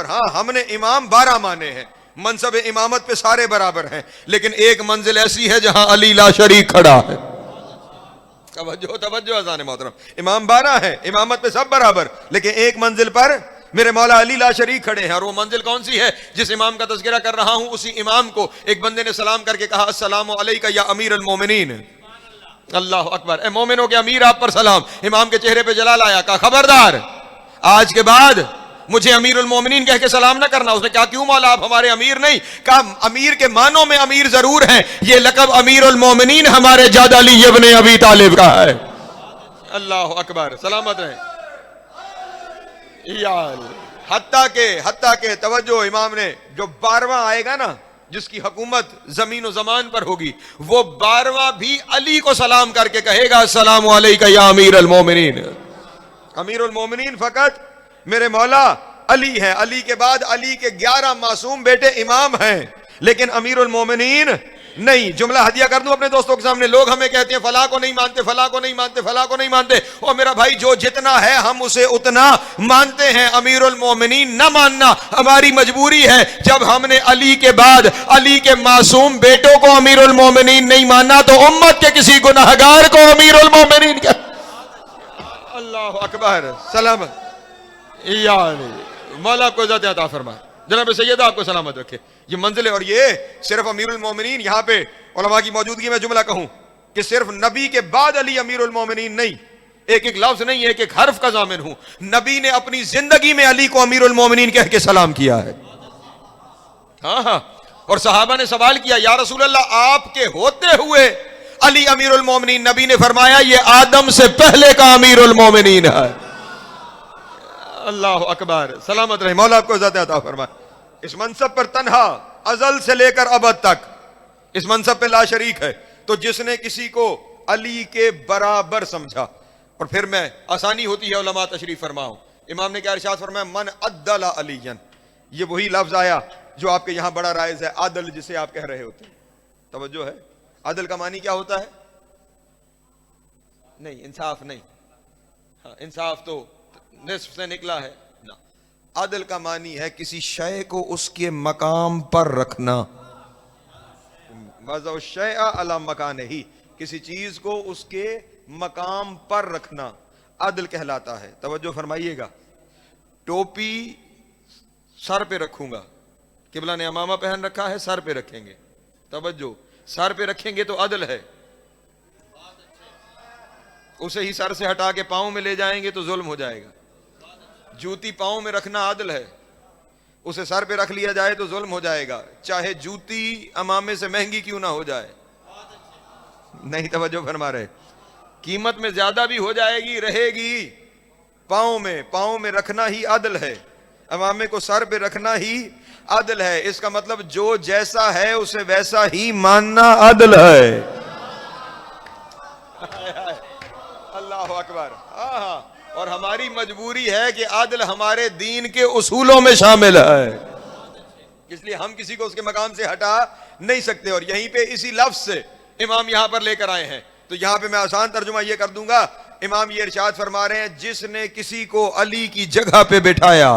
ہاں ہم نے امام 12 مانے ہیں، منصب امامت پہ سارے برابر ہیں، لیکن ایک منزل ایسی ہے جہاں علی لا شریک کھڑا ہے۔ توجہ توجہ اذان محترم، امام 12 ہیں، امامت پہ سب برابر، لیکن ایک منزل پر میرے مولا علی لا شریک کھڑے ہیں۔ اور وہ منزل کون سی ہے؟ جس امام کا تذکرہ کر رہا ہوں، اسی امام کو ایک بندے نے سلام کر کے کہا السلام علیکہ یا امیر المومنین۔ اللہ اکبر، اے مومنوں کے امیر آپ پر سلام۔ امام کے چہرے پہ جلال آیا، کہا خبردار آج کے بعد مجھے امیر المومنین کہہ کے سلام نہ کرنا۔ اس نے کہا کیوں مولا آپ ہمارے امیر نہیں؟ کہا امیر کے معنوں میں امیر ضرور ہیں، یہ لقب امیر المومنین ہمارے جد علی ابن ابی طالب کا ہے۔ اللہ اکبر، سلامت رہیں۔ حتیٰ کہ توجہ، امام نے جو 12واں آئے گا نا، جس کی حکومت زمین و زمان پر ہوگی، وہ 12واں بھی علی کو سلام کر کے کہے گا السلام علیکہ یا امیر المومنین۔ امیر المومنین فقط میرے مولا علی ہے، علی کے بعد علی کے 11 معصوم بیٹے امام ہیں، لیکن امیر المومنین نہیں۔ جملہ ہدیہ کر دوں اپنے دوستوں کے سامنے، لوگ ہمیں کہتے ہیں فلاں کو نہیں مانتے، فلاں کو نہیں مانتے، فلاں کو نہیں مانتے۔ اور میرا بھائی جو جتنا ہے ہم اسے اتنا مانتے ہیں۔ امیر المومنین نہ ماننا ہماری مجبوری ہے۔ جب ہم نے علی کے بعد علی کے معصوم بیٹوں کو امیر المومنین نہیں ماننا، تو امت کے کسی گناہگار کو امیر المومنین کیا؟ اللہ اکبر، سلام یا علی۔ مولا آپ کو عزت عطا فرمائے، جناب سیدہ آپ کو سلامت رکھے۔ یہ منزل ہے، اور یہ صرف امیر المومنین، یہاں پہ علماء کی موجودگی میں جملہ کہوں کہ صرف نبی کے بعد علی امیر المومنین نہیں، ایک ایک لفظ نہیں، ایک ایک حرف کا ضامن ہوں۔ نبی نے اپنی زندگی میں علی کو امیر المومنین کہہ کے سلام کیا ہے۔ ہاں، اور صحابہ نے سوال کیا یا رسول اللہ آپ کے ہوتے ہوئے علی امیر المومنین، نبی نے فرمایا یہ آدم سے پہلے کا امیر المومنین ہے۔ اللہ اکبر، سلامت رہے، مولا آپ کو عزت عطا فرمائے۔ اس منصب پر تنہا ازل سے لے کر ابد تک اس منصب پہ لا شریک ہے۔ تو جس نے کسی کو علی کے برابر سمجھا، اور پھر میں آسانی ہوتی ہے علماء تشریف فرماؤں، امام نے کیا ارشاد فرمایا من عدل علیًا، یہ وہی لفظ آیا جو آپ کے یہاں بڑا رائج ہے، عدل جسے آپ کہہ رہے ہوتے ہیں۔ توجہ ہے، عدل کا معنی کیا ہوتا ہے؟ نہیں، انصاف نہیں، ہاں انصاف تو نصف سے نکلا ہے نا۔ عدل کا معنی ہے کسی شے کو اس کے مقام پر رکھنا، وضع الشیء علی مکانہ، کسی چیز کو اس کے مقام پر رکھنا عدل کہلاتا ہے۔ توجہ فرمائیے گا، ٹوپی سر پہ رکھوں گا، قبلہ نے امامہ پہن رکھا ہے، سر پہ رکھیں گے، توجہ سر پہ رکھیں گے تو عدل ہے، اسے ہی سر سے ہٹا کے پاؤں میں لے جائیں گے تو ظلم ہو جائے گا۔ جوتی پاؤں میں رکھنا عدل ہے، اسے سر پہ رکھ لیا جائے تو ظلم ہو جائے گا، چاہے جوتی امامے سے مہنگی کیوں نہ ہو جائے۔ نہیں توجہ فرما رہے، قیمت میں زیادہ بھی ہو جائے گی، رہے گی پاؤں میں رکھنا ہی عدل ہے، امامے کو سر پہ رکھنا ہی عدل ہے۔ اس کا مطلب جو جیسا ہے اسے ویسا ہی ماننا عدل ہے۔ اللہ اکبر، ہاں، اور ہماری مجبوری ہے کہ عدل ہمارے دین کے اصولوں میں شامل ہے، اس لیے ہم کسی کو اس کے مقام سے ہٹا نہیں سکتے۔ اور یہیں پہ اسی لفظ سے امام یہاں پر لے کر آئے ہیں، تو یہاں پہ میں آسان ترجمہ یہ کر دوں گا، امام یہ ارشاد فرما رہے ہیں جس نے کسی کو علی کی جگہ پہ بٹھایا،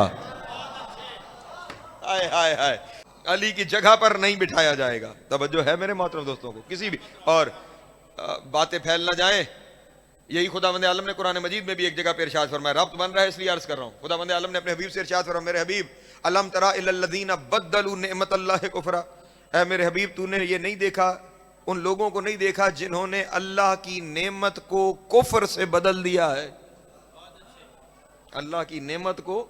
ہائے ہائے ہائے، علی کی جگہ پر نہیں بٹھایا جائے گا۔ توجہ ہے میرے محترم دوستوں کو، کسی بھی اور باتیں پھیل نہ جائیں۔ یہی خداوند عالم نے قرآن مجید میں بھی ایک جگہ پہ ارشاد فرمایا، ربط بن رہا ہے اس لیے عرض کر رہا ہوں، خداوند عالم نے اپنے حبیب سے ارشاد فرمایا میرے حبیب الم تری الی الذین بدلوا نعمت اللہ کفرا، اے میرے حبیب تو نے یہ نہیں دیکھا، ان لوگوں کو نہیں دیکھا جنہوں نے اللہ کی نعمت کو کفر سے بدل دیا ہے، اللہ کی نعمت کو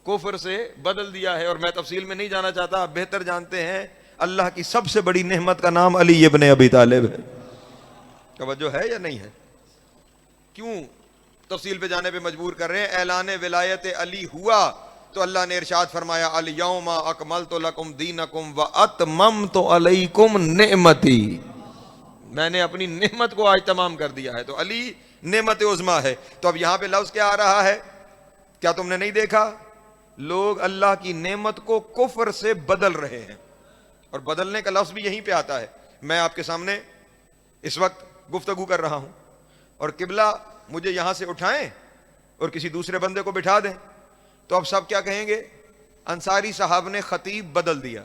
کفر سے بدل دیا ہے۔ اور میں تفصیل میں نہیں جانا چاہتا، آپ بہتر جانتے ہیں اللہ کی سب سے بڑی نعمت کا نام علی ابن ابی طالب ہے۔ توجہ ہے یا نہیں ہے؟ کیوں تفصیل پہ جانے پہ مجبور کر رہے ہیں؟ اعلان ولایت علی ہوا تو اللہ نے ارشاد فرمایا الیوم اکملت لکم دینکم واتممت علیکم نعمتی، میں نے اپنی نعمت کو آج تمام کر دیا ہے۔ تو علی نعمت عظمی ہے۔ تو اب یہاں پہ لفظ کیا آ رہا ہے؟ کیا تم نے نہیں دیکھا لوگ اللہ کی نعمت کو کفر سے بدل رہے ہیں، اور بدلنے کا لفظ بھی یہیں پہ آتا ہے۔ میں آپ کے سامنے اس وقت گفتگو کر رہا ہوں اور قبلہ مجھے یہاں سے اٹھائیں اور کسی دوسرے بندے کو بٹھا دیں، تو اب سب کیا کہیں گے؟ انصاری صاحب نے خطیب بدل دیا.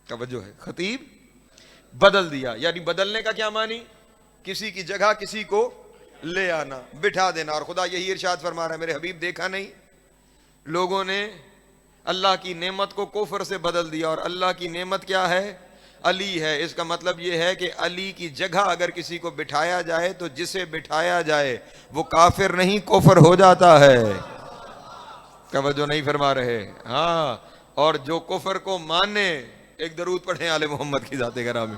توجہ ہے, خطیب بدل دیا, یعنی بدلنے کا کیا معنی؟ کسی کی جگہ کسی کو لے آنا, بٹھا دینا. اور خدا یہی ارشاد فرما رہا ہے, میرے حبیب دیکھا نہیں لوگوں نے اللہ کی نعمت کو کفر سے بدل دیا, اور اللہ کی نعمت کیا ہے؟ علی ہے. اس کا مطلب یہ ہے کہ علی کی جگہ اگر کسی کو بٹھایا جائے تو جسے بٹھایا جائے وہ کافر نہیں, کفر ہو جاتا ہے. توجہ نہیں فرما رہے؟ ہاں, اور جو کفر کو مانے, ایک درود پڑھیں آل محمد کی ذات گرامی.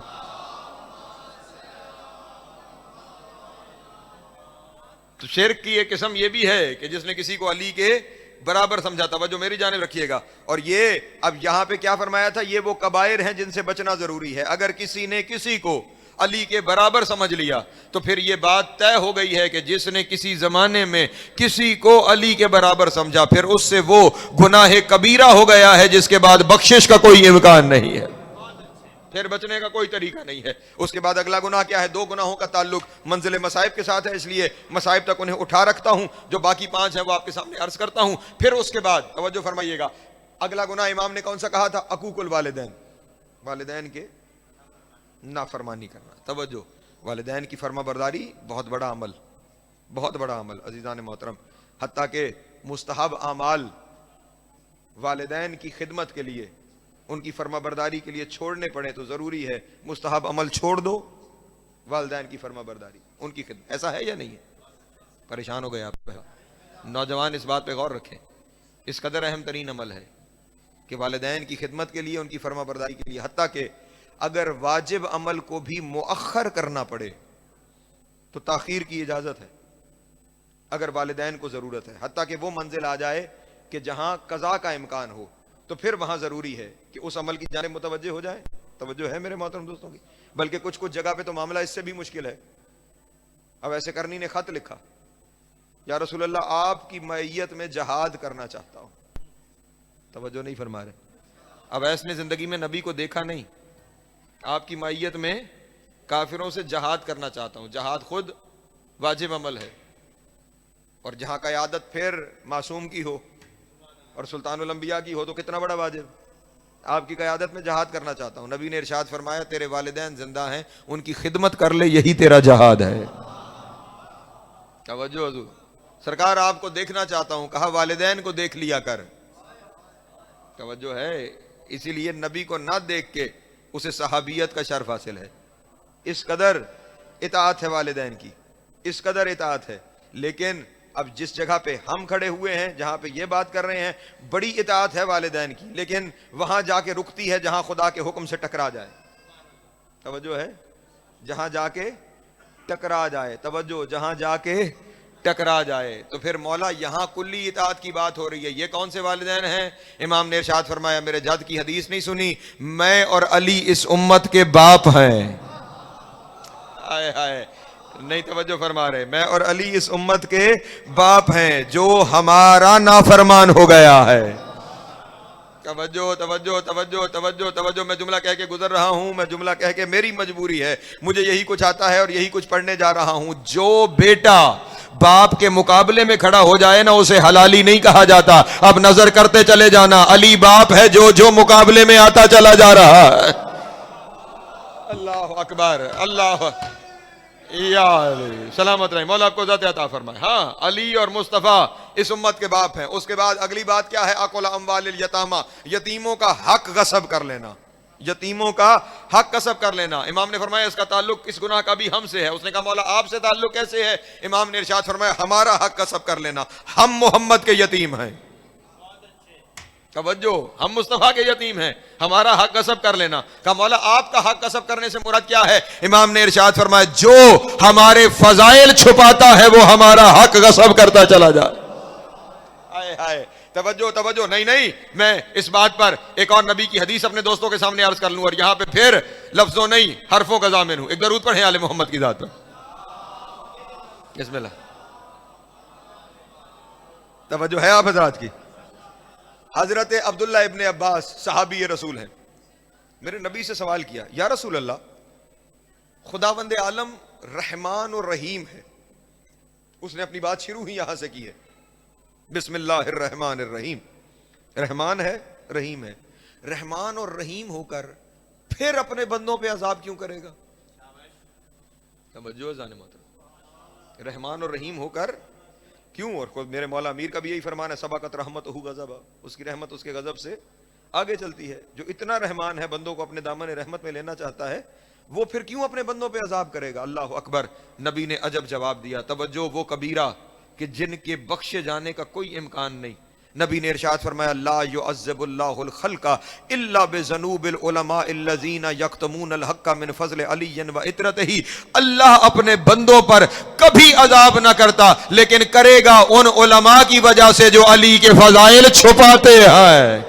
تو شرک کی ایک قسم یہ بھی ہے کہ جس نے کسی کو علی کے برابر سمجھا. توجہ میری جانب رکھیے گا. اور یہ اب یہاں پہ کیا فرمایا تھا؟ یہ وہ کبائر ہیں جن سے بچنا ضروری ہے. اگر کسی نے کسی کو علی کے برابر سمجھ لیا تو پھر یہ بات طے ہو گئی ہے کہ جس نے کسی زمانے میں کسی کو علی کے برابر سمجھا پھر اس سے وہ گناہ کبیرہ ہو گیا ہے جس کے بعد بخشش کا کوئی امکان نہیں ہے, پھر بچنے کا کوئی طریقہ نہیں ہے. اس کے بعد اگلا گناہ کیا ہے؟ 2 گناہوں کا تعلق منزل مصائب کے ساتھ ہے, اس لیے مصائب تک انہیں اٹھا رکھتا ہوں. جو باقی 5 ہیں وہ آپ کے سامنے عرض کرتا ہوں. پھر اس کے بعد توجہ فرمائیے گا, اگلا گناہ امام نے کون سا کہا تھا؟ عقوق الوالدین, والدین کے نافرمانی کرنا. توجہ, والدین کی فرما برداری بہت بڑا عمل, بہت بڑا عمل عزیزان محترم. حتیٰ کہ مستحب اعمال والدین کی خدمت کے لیے, ان کی فرما برداری کے لیے چھوڑنے پڑے تو ضروری ہے مستحب عمل چھوڑ دو والدین کی فرما برداری, ان کی خدمت. ایسا ہے یا نہیں ہے؟ پریشان ہو گئے آپ. نوجوان اس بات پہ غور رکھیں, اس قدر اہم ترین عمل ہے کہ والدین کی خدمت کے لیے, ان کی فرما برداری کے لیے, حتیٰ کہ اگر واجب عمل کو بھی مؤخر کرنا پڑے تو تاخیر کی اجازت ہے اگر والدین کو ضرورت ہے. حتیٰ کہ وہ منزل آ جائے کہ جہاں قضا کا امکان ہو تو پھر وہاں ضروری ہے کہ اس عمل کی جانب متوجہ ہو جائے. توجہ ہے میرے محترم دوستوں کی؟ بلکہ کچھ جگہ پہ تو معاملہ اس سے بھی مشکل ہے. اب ایسے کرنی نے خط لکھا, یا رسول اللہ آپ کی معیت میں جہاد کرنا چاہتا ہوں. توجہ نہیں فرما رہے؟ اب ایس نے زندگی میں نبی کو دیکھا نہیں, آپ کی معیت میں کافروں سے جہاد کرنا چاہتا ہوں. جہاد خود واجب عمل ہے, اور جہاں قیادت پھر معصوم کی ہو اور سلطان الانبیاء کی ہو تو کتنا بڑا واجب. آپ کی قیادت میں جہاد کرنا چاہتا ہوں. نبی نے ارشاد فرمایا تیرے والدین زندہ ہیں, ان کی خدمت کر لے, یہی تیرا جہاد ہے. توجہ حضور, سرکار آپ کو دیکھنا چاہتا ہوں, کہا والدین کو دیکھ لیا کر. توجہ ہے, اسی لیے نبی کو نہ دیکھ کے اسے صحابیت کا شرف حاصل ہے. اس قدر اطاعت ہے والدین کی, اس قدر اطاعت ہے. لیکن اب جس جگہ پہ ہم کھڑے ہوئے ہیں, جہاں پہ یہ بات کر رہے ہیں, بڑی اطاعت ہے والدین کی, لیکن وہاں جا کے رکتی ہے جہاں خدا کے حکم سے ٹکرا جائے. توجہ ہے, جہاں جا کے ٹکرا جائے. توجہ, جہاں جا کے ٹکرا جائے. تو پھر مولا یہاں کلی اطاعت کی بات ہو رہی ہے. یہ کون سے والدین ہیں؟ امام نے ارشاد فرمایا, میرے جد کی حدیث نہیں سنی, میں اور علی اس امت کے باپ ہیں. آئے ہائے, نہیں توجہ فرما رہے, میں اور علی اس امت کے باپ ہیں جو ہمارا نافرمان ہو گیا ہے. توجہ توجہ توجہ توجہ توجہ. میں جملہ کہہ کے گزر رہا ہوں, میں جملہ کہہ کے, میری مجبوری ہے, مجھے یہی کچھ آتا ہے اور یہی کچھ پڑھنے جا رہا ہوں. جو بیٹا باپ کے مقابلے میں کھڑا ہو جائے نا, اسے حلالی نہیں کہا جاتا. اب نظر کرتے چلے جانا, علی باپ ہے جو مقابلے میں آتا چلا جا رہا ہے. اللہ اکبر, اللہ یا علی سلامت رہے, مولا آپ کو ذات عطا فرمائے. ہاں, علی اور مصطفیٰ اس امت کے باپ ہیں. اس کے بعد اگلی بات کیا ہے؟ اکل اموال الیتامى, یتیموں کا حق غصب کر لینا, یتیموں کا حق غصب کر لینا. امام نے فرمایا اس کا تعلق اس گناہ کا بھی ہم سے ہے. اس نے کہا مولا آپ سے تعلق کیسے ہے؟ امام نے ارشاد فرمایا ہمارا حق غصب کر لینا, ہم محمد کے یتیم ہیں. توجہ, ہم مصطفیٰ کے یتیم ہیں, ہمارا حق غصب کر لینا. کہا مولا آپ کا حق غصب کرنے سے مراد کیا ہے؟ امام نے ارشاد فرمایا جو ہمارے فضائل چھپاتا ہے وہ ہمارا حق غصب کرتا چلا جائے. آئے ہائے, توجہ توجہ. نہیں, میں اس بات پر ایک اور نبی کی حدیث اپنے دوستوں کے سامنے عرض کر لوں, اور یہاں پہ پھر لفظوں نہیں حرفوں کا ضامن ہوں. ایک درود پڑھیں آل محمد کی ذات پر. بسم اللہ. توجہ ہے آپ حضرات کی؟ حضرت عبداللہ ابن عباس صحابی رسول ہیں, میرے نبی سے سوال کیا, یا رسول اللہ خداوند عالم رحمان و رحیم ہے. اس نے اپنی بات شروع ہی یہاں سے کی ہے, بسم اللہ الرحمن الرحیم. رحمان ہے رحیم ہے. رحمان اور رحیم ہو کر پھر اپنے بندوں پہ عذاب کیوں کرے گا؟ توجہ جانے محترم. رحمان اور رحیم ہو کر کیوں؟ اور خود میرے مولا امیر کا بھی یہی فرمان ہے، سبقت رحمتہ غضبا، اس کی رحمت اس کے غضب سے آگے چلتی ہے. جو اتنا رحمان ہے، بندوں کو اپنے دامن رحمت میں لینا چاہتا ہے، وہ پھر کیوں اپنے بندوں پہ عذاب کرے گا؟ اللہ اکبر. نبی نے عجب جواب دیا. توجہ، وہ کبیرہ کہ جن کے بخشے جانے کا کوئی امکان نہیں. نبی نے ارشاد فرمایا، لا يعذب اللہ الخلق الا بذنوب العلماء الذین یکتمون الحق من فضل علی و عطرتہ. اللہ اپنے بندوں پر کبھی عذاب نہ کرتا، لیکن کرے گا ان علماء کی وجہ سے جو علی کے فضائل چھپاتے ہیں.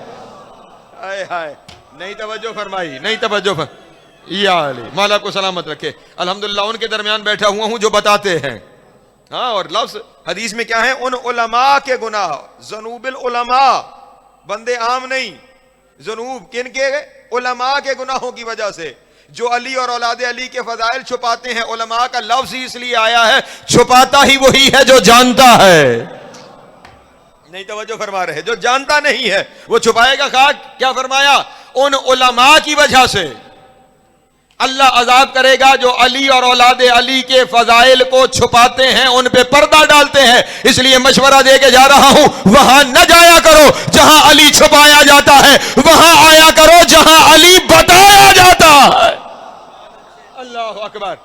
ہائے ہائے، نہیں توجہ فرمائی، نہیں توجہ فرمائی. یا علی، مولا کو سلامت رکھے. الحمدللہ ان کے درمیان بیٹھا ہوا ہوں جو بتاتے ہیں. ہاں، اور لفظ حدیث میں کیا ہے؟ ان علماء کے گناہ. ذنوب العلماء، بندے عام نہیں. ذنوب کن کے؟ علماء کے گناہوں کی وجہ سے جو علی اور اولاد علی کے فضائل چھپاتے ہیں. علماء کا لفظ ہی اس لیے آیا ہے، چھپاتا ہی وہی ہے جو جانتا ہے. نہیں توجہ فرما رہے. جو جانتا نہیں ہے وہ چھپائے گا خاک. کیا فرمایا؟ ان علماء کی وجہ سے اللہ عذاب کرے گا جو علی اور اولاد علی کے فضائل کو چھپاتے ہیں، ان پہ پردہ ڈالتے ہیں. اس لیے مشورہ دے کے جا رہا ہوں، وہاں نہ جایا کرو جہاں علی چھپایا جاتا ہے، وہاں آیا کرو جہاں علی بتایا جاتا ہے. اللہ اکبر.